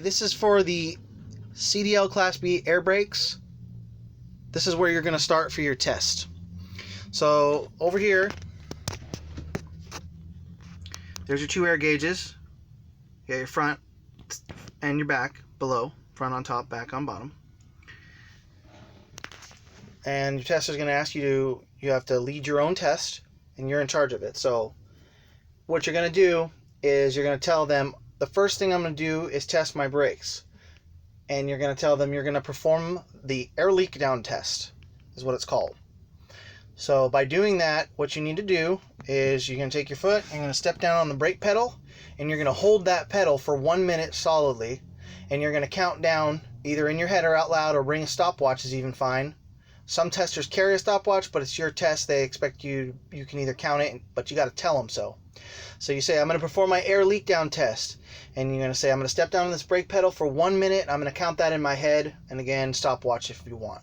This is for the CDL Class B air brakes. This is where you're going to start for your test. So over here, there's your two air gauges. You got your front and your back below. Front on top, back on bottom. And your tester's going to ask you have to lead your own test, and you're in charge of it. So what you're going to do is you're going to tell them, the first thing I'm going to do is test my brakes. And you're going to tell them you're going to perform the air leak down test, is what it's called. So by doing that, what you need to do is you're going to take your foot, you're going to step down on the brake pedal, and you're going to hold that pedal for 1 minute solidly, and you're going to count down either in your head or out loud, or bring a stopwatch is even fine. Some testers carry a stopwatch, but it's your test. They expect you can either count it, but you got to tell them so. So you say, I'm going to perform my air leak down test. And you're going to say, I'm going to step down on this brake pedal for 1 minute. I'm going to count that in my head. And again, stopwatch if you want.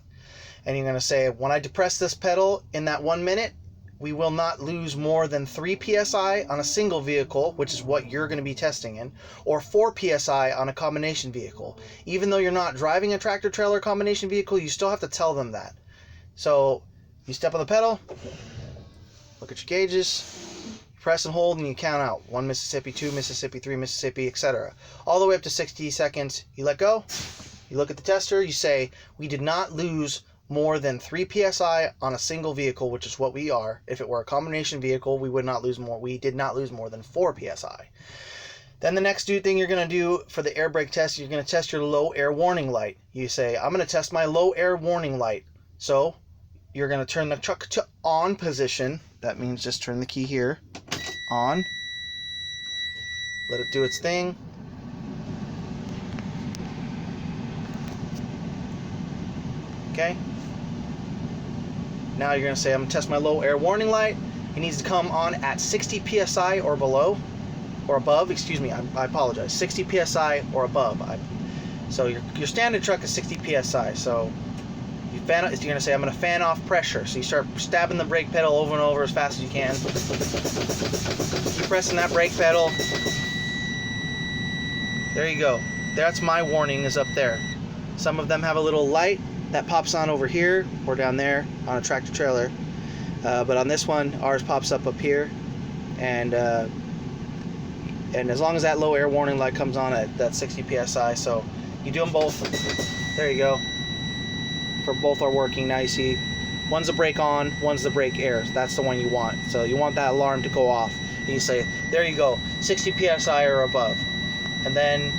And you're going to say, when I depress this pedal in that 1 minute, we will not lose more than 3 psi on a single vehicle, which is what you're going to be testing in, or 4 psi on a combination vehicle. Even though you're not driving a tractor trailer combination vehicle, you still have to tell them that. So you step on the pedal, look at your gauges, press and hold, and you count out 1 Mississippi, 2 Mississippi, 3 Mississippi, etc. All the way up to 60 seconds. You let go, you look at the tester, you say, we did not lose more than 3 psi on a single vehicle, which is what we are. If it were a combination vehicle, we would not lose more. We did not lose more than 4 psi. Then the next thing you're going to do for the air brake test, you're going to test your low air warning light. You say, I'm going to test my low air warning light. So you're going to turn the truck to on position. That means just turn the key here, on. Let it do its thing. Okay. Now you're going to say, I'm going to test my low air warning light. It needs to come on at 60 psi or below, or above, excuse me, I apologize, 60 psi or above. So your standard truck is 60 psi, so you're going to say, I'm going to fan off pressure. So you start stabbing the brake pedal over and over as fast as you can. Keep pressing that brake pedal. There you go. That's my warning, is up there. Some of them have a little light that pops on over here or down there on a tractor trailer. But on this one, ours pops up here. And as long as that low air warning light comes on at that 60 psi, so you do them both. There you go. For both are working nicely. One's the brake on, one's the brake air. That's the one you want. So you want that alarm to go off. And you say, there you go, 60 psi or above. And then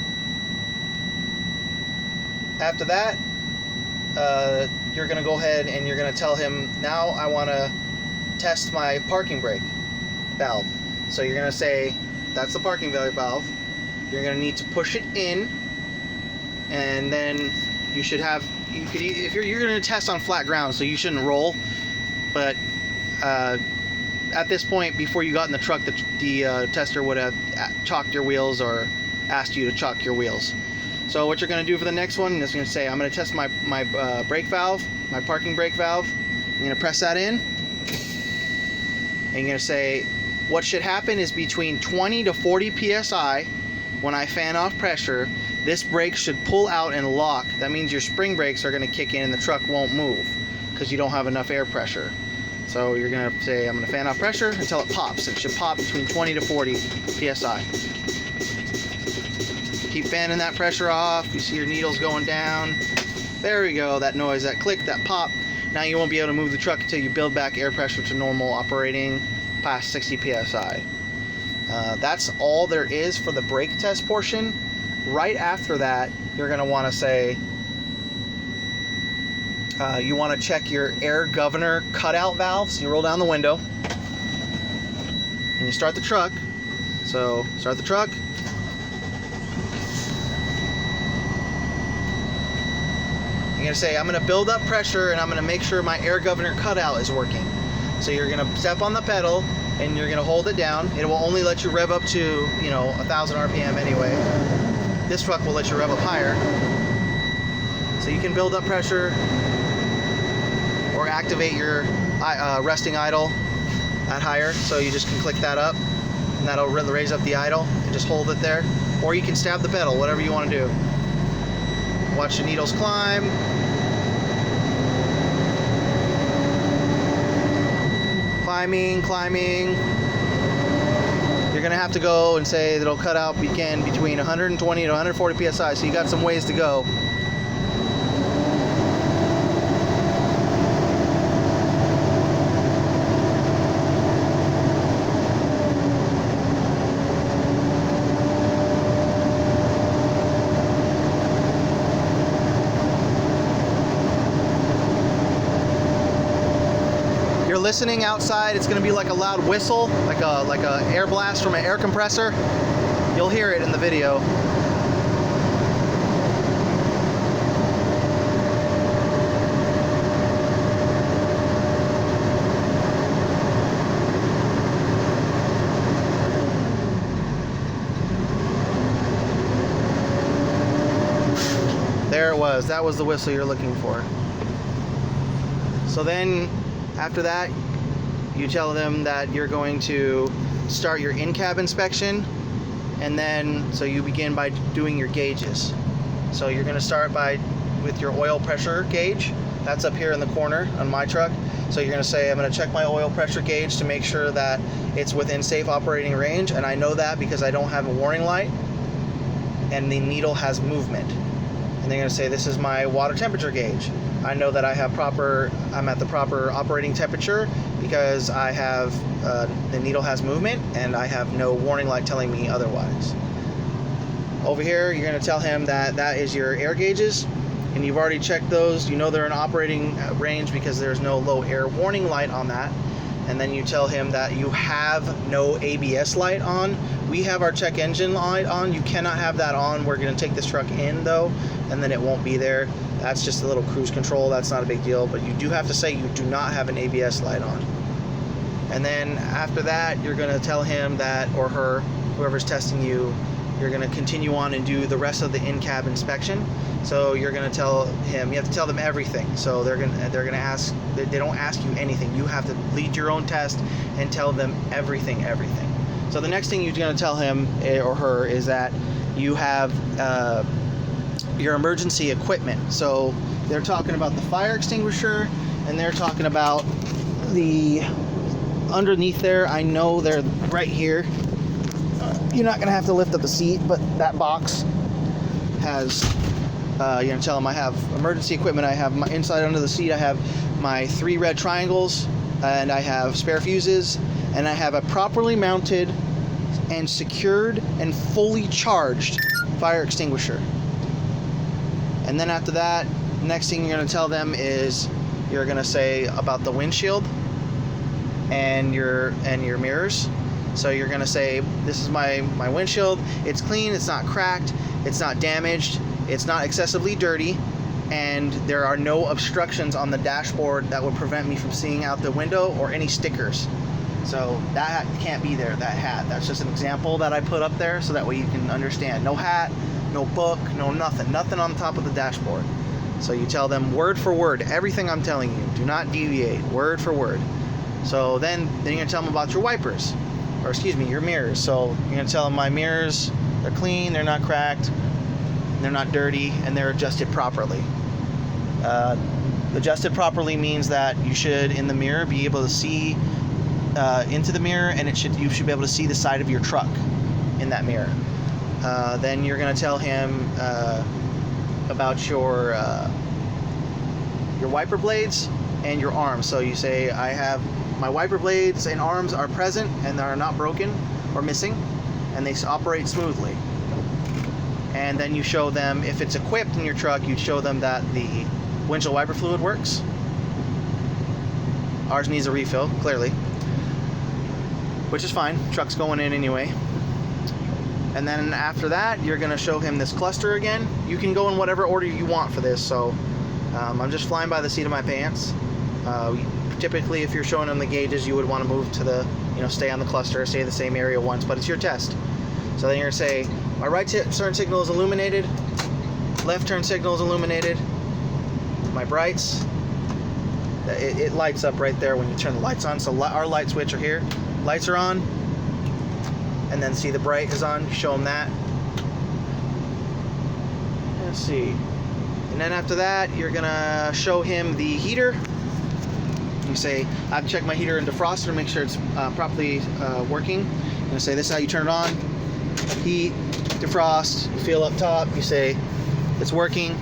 after that, you're going to go ahead and you're going to tell him, now I want to test my parking brake valve. So you're going to say, that's the parking valve. You're going to need to push it in, and then you should have, if you're going to test on flat ground, so you shouldn't roll. But at this point, before you got in the truck, the tester would have chalked your wheels or asked you to chalk your wheels. So what you're going to do for the next one is going to say, I'm going to test my brake valve, my parking brake valve. I'm going to press that in. And you're going to say, what should happen is between 20 to 40 psi, when I fan off pressure, this brake should pull out and lock. That means your spring brakes are going to kick in and the truck won't move because you don't have enough air pressure. So you're going to say, I'm going to fan off pressure until it pops. It should pop between 20 to 40 psi. Keep fanning that pressure off. You see your needles going down. There we go. That noise, that click, that pop. Now you won't be able to move the truck until you build back air pressure to normal operating past 60 psi. That's all there is for the brake test portion. Right after that, you're going to want to say, you want to check your air governor cutout valves. You roll down the window and you start the truck. So start the truck. You're going to say, I'm going to build up pressure and I'm going to make sure my air governor cutout is working. So you're going to step on the pedal and you're going to hold it down. It will only let you rev up to, 1,000 RPM anyway. This truck will let you rev up higher. So you can build up pressure or activate your resting idle at higher. So you just can click that up and that'll raise up the idle and just hold it there. or you can stab the pedal, whatever you want to do. Watch the needles climb. Climbing. You're gonna have to go and say that it'll cut out again between 120 to 140 psi, so you got some ways to go. Listening outside, it's going to be like a loud whistle, like a air blast from an air compressor. You'll hear it in the video. There it was. That was the whistle you're looking for. So then after that, you tell them that you're going to start your in-cab inspection, and then so you begin by doing your gauges. So you're going to start with your oil pressure gauge. That's up here in the corner on my truck. So you're going to say, I'm going to check my oil pressure gauge to make sure that it's within safe operating range, and I know that because I don't have a warning light and the needle has movement. And they're going to say, this is my water temperature gauge. I know that I'm at the proper operating temperature because I have the needle has movement and I have no warning light telling me otherwise. Over here, you're going to tell him that that is your air gauges, and you've already checked those. You know they're in operating range because there's no low air warning light on that. And then you tell him that you have no ABS light on. We have our check engine light on. You cannot have that on. We're going to take this truck in though, and then it won't be there. That's just a little cruise control. That's not a big deal, but you do have to say you do not have an ABS light on. And then after that, you're going to tell him that, or her, whoever's testing you, you're going to continue on and do the rest of the in-cab inspection. So you're going to tell him, you have to tell them everything. So they're going to ask, they don't ask you anything. You have to lead your own test and tell them everything. So the next thing you're going to tell him or her is that you have your emergency equipment. So they're talking about the fire extinguisher, and they're talking about the underneath there. I know they're right here. You're not going to have to lift up the seat, but that box has, you're going to tell them I have emergency equipment. I have my inside under the seat. I have my 3 red triangles, and I have spare fuses, and I have a properly mounted and secured and fully charged fire extinguisher. And then after that, next thing you're going to tell them is you're going to say about the windshield and your mirrors. So you're going to say, this is my windshield. It's clean, it's not cracked, it's not damaged, it's not excessively dirty, and there are no obstructions on the dashboard that would prevent me from seeing out the window or any stickers. So that can't be there, that hat. That's just an example that I put up there so that way you can understand. No hat, no book, no nothing on the top of the dashboard. So you tell them word for word, everything I'm telling you. Do not deviate, word for word. So then you're going to tell them about your wipers. Or excuse me, your mirrors. So you're going to tell them my mirrors, they're clean, they're not cracked, they're not dirty, and they're adjusted properly. Adjusted properly means that you should, in the mirror, be able to see into the mirror, and you should be able to see the side of your truck in that mirror. Then you're going to tell him about your wiper blades and your arms. So you say, I have my wiper blades and arms are present and they are not broken or missing, and they operate smoothly. And then you show them, if it's equipped in your truck, you show them that the windshield wiper fluid works. Ours needs a refill, clearly, which is fine. Truck's going in anyway. And then after that, you're going to show him this cluster again. You can go in whatever order you want for this. So I'm just flying by the seat of my pants. Typically, if you're showing them the gauges, you would want to move to the, stay on the cluster, stay in the same area once, but it's your test. So then you're going to say, my right turn signal is illuminated, left turn signal is illuminated, my brights, it lights up right there when you turn the lights on. So our light switch are here, lights are on, and then see the bright is on, you show them that. Let's see. And then after that, you're gonna show him the heater. You say, I've checked my heater and defroster to make sure it's properly working. You're gonna say, this is how you turn it on. Heat, defrost, you feel up top, you say, it's working.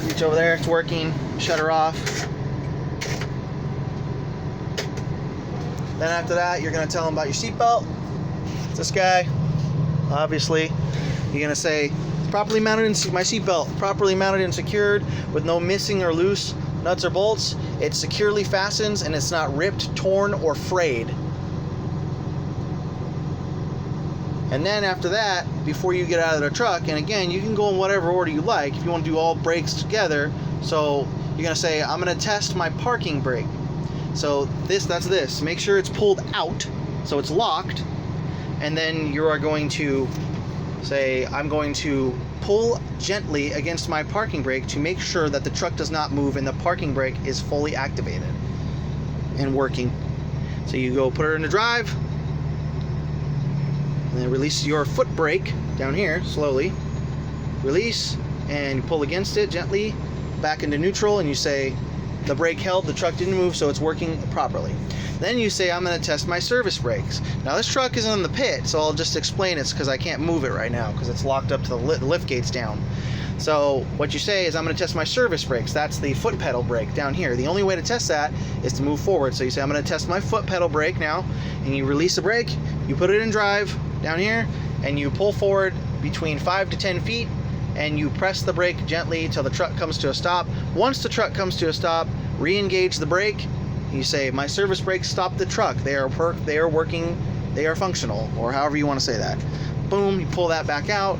Reach over there, it's working. Shut her off. Then after that, you're gonna tell him about your seatbelt. It's this guy, obviously. You're gonna say, properly mounted in my seatbelt, properly mounted and secured with no missing or loose nuts or bolts. It securely fastens and it's not ripped, torn, or frayed. And then after that, before you get out of the truck, and again, you can go in whatever order you like if you want to do all brakes together. So you're gonna say, I'm gonna test my parking brake. So that's this. Make sure it's pulled out, so it's locked, and then you are going to say, I'm going to pull gently against my parking brake to make sure that the truck does not move and the parking brake is fully activated and working. So you go put her in the drive, and then release your foot brake down here slowly. Release, and you pull against it gently, back into neutral, and you say, the brake held, the truck didn't move, so it's working properly. Then you say, I'm going to test my service brakes. Now this truck is in the pit, so I'll just explain it because I can't move it right now because it's locked up to the lift gates down. So what you say is, I'm going to test my service brakes. That's the foot pedal brake down here. The only way to test that is to move forward. So you say, I'm going to test my foot pedal brake now, and you release the brake, you put it in drive down here, and you pull forward between 5 to 10 feet, and you press the brake gently till the truck comes to a stop. Once the truck comes to a stop, re-engage the brake. You say, my service brakes stop the truck. They are working, they are functional, or however you want to say that. Boom, you pull that back out,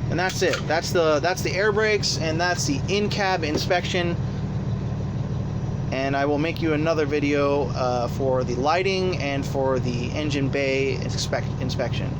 and that's it. That's the air brakes, and that's the in-cab inspection. And I will make you another video for the lighting and for the engine bay inspection.